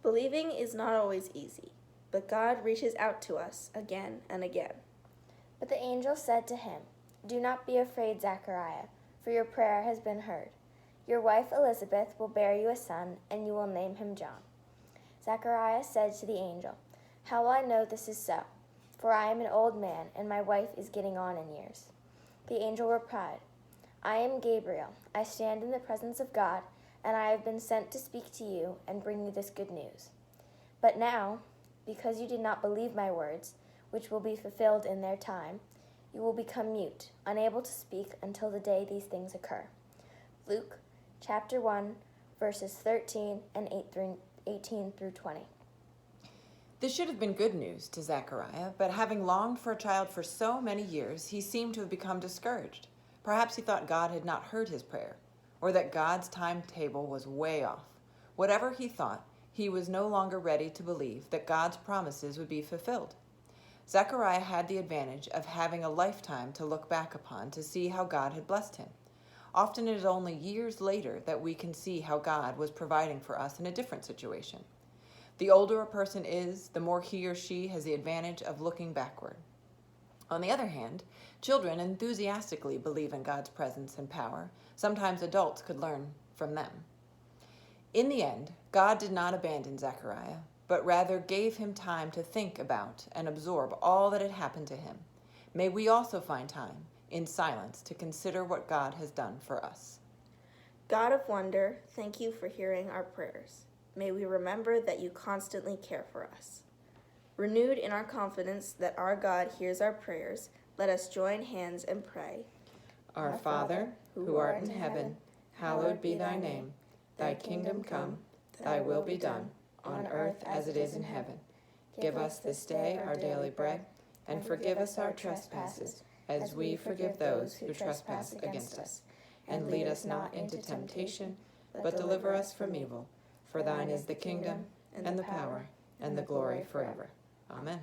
Believing is not always easy, but God reaches out to us again and again. But the angel said to him, "Do not be afraid, Zechariah, for your prayer has been heard. Your wife Elizabeth will bear you a son, and you will name him John." Zechariah said to the angel, "How will I know this is so? For I am an old man, and my wife is getting on in years." The angel replied, "I am Gabriel. I stand in the presence of God, and I have been sent to speak to you and bring you this good news. But now, because you did not believe my words, which will be fulfilled in their time, you will become mute, unable to speak until the day these things occur." Luke chapter 1, verses 13 and 18 through 20. This should have been good news to Zechariah, but having longed for a child for so many years, he seemed to have become discouraged. Perhaps he thought God had not heard his prayer, or that God's timetable was way off. Whatever he thought, he was no longer ready to believe that God's promises would be fulfilled. Zechariah had the advantage of having a lifetime to look back upon to see how God had blessed him. Often it is only years later that we can see how God was providing for us in a different situation. The older a person is, the more he or she has the advantage of looking backward. On the other hand, children enthusiastically believe in God's presence and power. Sometimes adults could learn from them. In the end, God did not abandon Zechariah, but rather gave him time to think about and absorb all that had happened to him. May we also find time in silence to consider what God has done for us. God of wonder, thank you for hearing our prayers. May we remember that you constantly care for us. Renewed in our confidence that our God hears our prayers, let us join hands and pray. Our Father, who art in heaven, hallowed be thy name. Thy kingdom come, thy will be done, on earth as it is in heaven. Give us this day our daily bread, and forgive us our trespasses, as we forgive those who trespass against us. And lead us not into temptation, but deliver us from evil. For thine is the kingdom, and the power, and the glory forever. Amen.